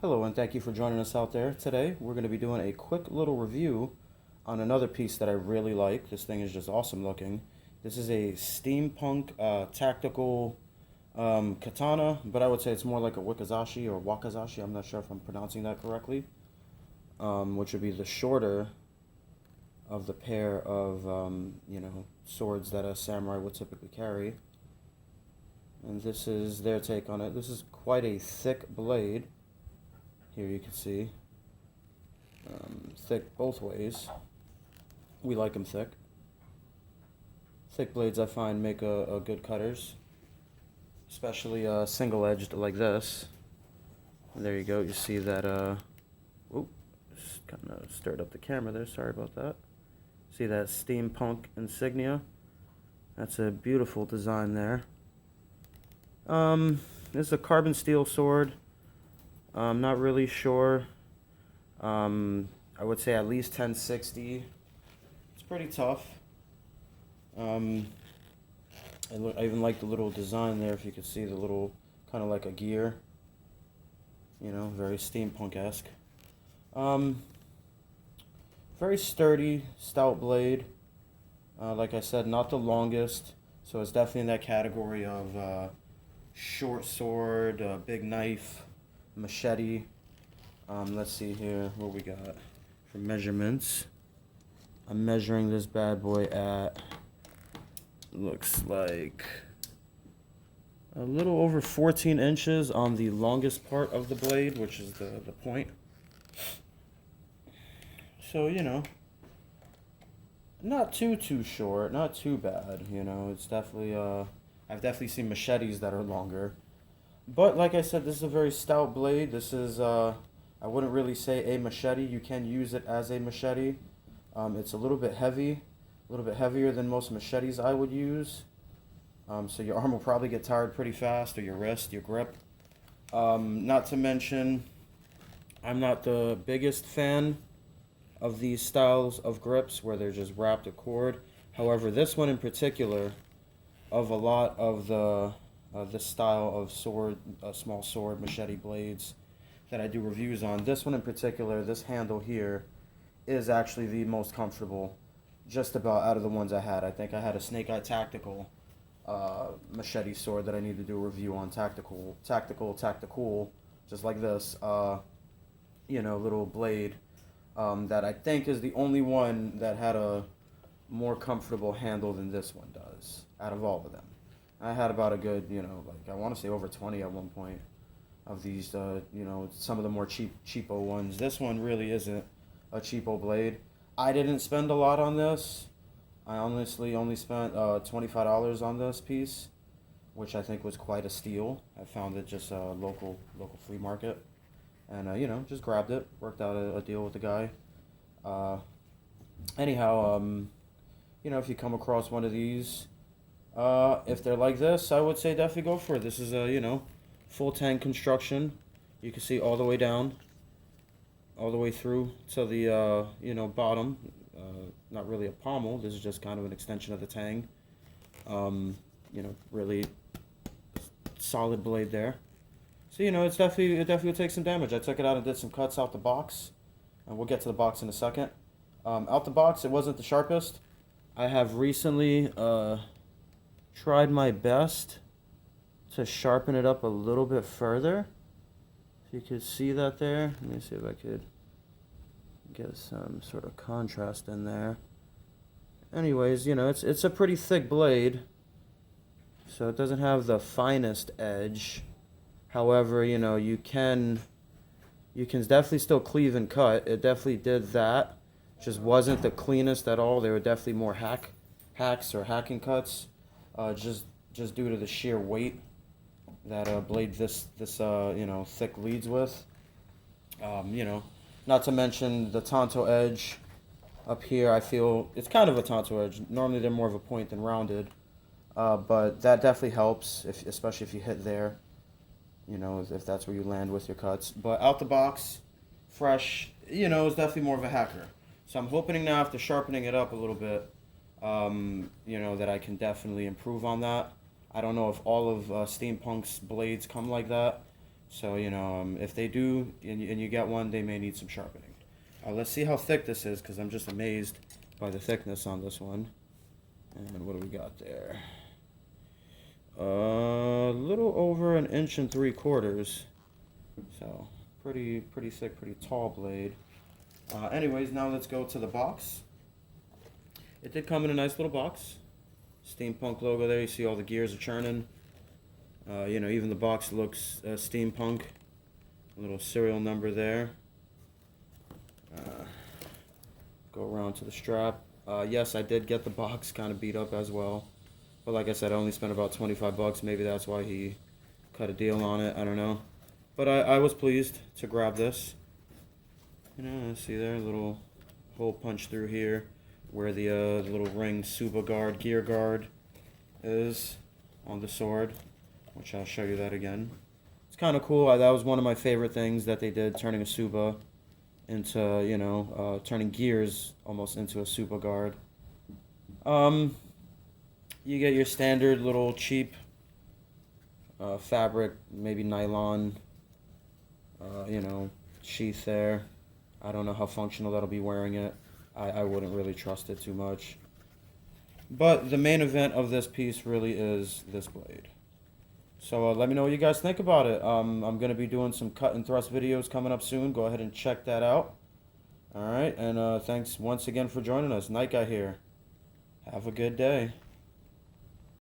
Hello and thank you for joining us out there. Today we're going to be doing a quick little review on another piece that I really like. This thing is just awesome looking. This is a steampunk tactical katana, but I would say it's more like a wakizashi or wakazashi. I'm not sure if I'm pronouncing that correctly. Which would be the shorter of the pair of swords that a samurai would typically carry. And this is their take on it. This is quite a thick blade. Here you can see, thick both ways. We like them thick. Thick blades I find make a good cutters, especially single-edged like this. And there you go, you see that, whoop, just kind of stirred up the camera there, sorry about that. See that steampunk insignia? That's a beautiful design there. This is a carbon steel sword. I'm not really sure. I would say at least 1060. It's pretty tough. I even like the little design there, if you could see the little, kind of like a gear. You know, very steampunk-esque. Very sturdy, stout blade. Like I said, not the longest. So it's definitely in that category of short sword, big knife, machete. Let's see here what we got for measurements. I'm measuring this bad boy at, looks like a little over 14 inches on the longest part of the blade, which is the point. So, you know, not too short, not too bad, you know. It's definitely, I've definitely seen machetes that are longer. But like I said, this is a very stout blade. This is, I wouldn't really say a machete. You can use it as a machete. It's a little bit heavy, a little bit heavier than most machetes I would use. So your arm will probably get tired pretty fast, or your wrist, your grip. Not to mention, I'm not the biggest fan of these styles of grips where they're just wrapped a cord. However, this one in particular, of a lot of this style of sword, small sword, machete blades that I do reviews on, this one in particular, this handle here, is actually the most comfortable just about out of the ones I had. I think I had a Snake Eye Tactical machete sword that I need to do a review on, tactical, just like this, little blade that I think is the only one that had a more comfortable handle than this one does out of all of them. I had about a good, I want to say over 20 at one point of these, some of the more cheapo ones. This one really isn't a cheapo blade. I didn't spend a lot on this. I honestly only spent $25 on this piece, which I think was quite a steal. I found it just a local flea market, and just grabbed it. Worked out a deal with the guy. Anyhow, if you come across one of these, if they're like this, I would say definitely go for it. This is a, full tank construction. You can see all the way down, all the way through to the, bottom. Not really a pommel. This is just kind of an extension of the tang. Really solid blade there. So, it definitely will take some damage. I took it out and did some cuts out the box, and we'll get to the box in a second. Out the box, it wasn't the sharpest. I have recently, tried my best to sharpen it up a little bit further. If you could see that there. Let me see if I could get some sort of contrast in there. Anyways, it's a pretty thick blade, so it doesn't have the finest edge. However, you can definitely still cleave and cut. It definitely did that. Just wasn't the cleanest at all. There were definitely more hacks or hacking cuts. Just due to the sheer weight that a blade this thick leads with. Not to mention the tanto edge up here. I feel it's kind of a tanto edge. Normally they're more of a point than rounded, but that definitely helps, especially if you hit there. If that's where you land with your cuts. But out the box, fresh, is definitely more of a hacker. So I'm hoping now, after sharpening it up a little bit, that I can definitely improve on that. I don't know if all of Steampunk's blades come like that. So, if they do, and you get one, they may need some sharpening. Let's see how thick this is, because I'm just amazed by the thickness on this one. And what do we got there? A little over 1.75 inches. So, pretty thick, pretty tall blade. Anyways, now let's go to the box. It did come in a nice little box. Steampunk logo there. You see all the gears are churning. Even the box looks steampunk. A little serial number there. Go around to the strap. Yes, I did get the box kind of beat up as well. But like I said, I only spent about $25. Maybe that's why he cut a deal on it. I don't know. But I was pleased to grab this. See there, a little hole punch through here where the little ring Suba guard, gear guard is on the sword, which I'll show you that again. It's kind of cool. That was one of my favorite things that they did, turning a Suba into, turning gears almost into a Suba guard. You get your standard little cheap fabric, maybe nylon, sheath there. I don't know how functional that'll be wearing it. I wouldn't really trust it too much. But the main event of this piece really is this blade. So let me know what you guys think about it. I'm going to be doing some cut and thrust videos coming up soon. Go ahead and check that out. Alright, and thanks once again for joining us. Night Guy here. Have a good day.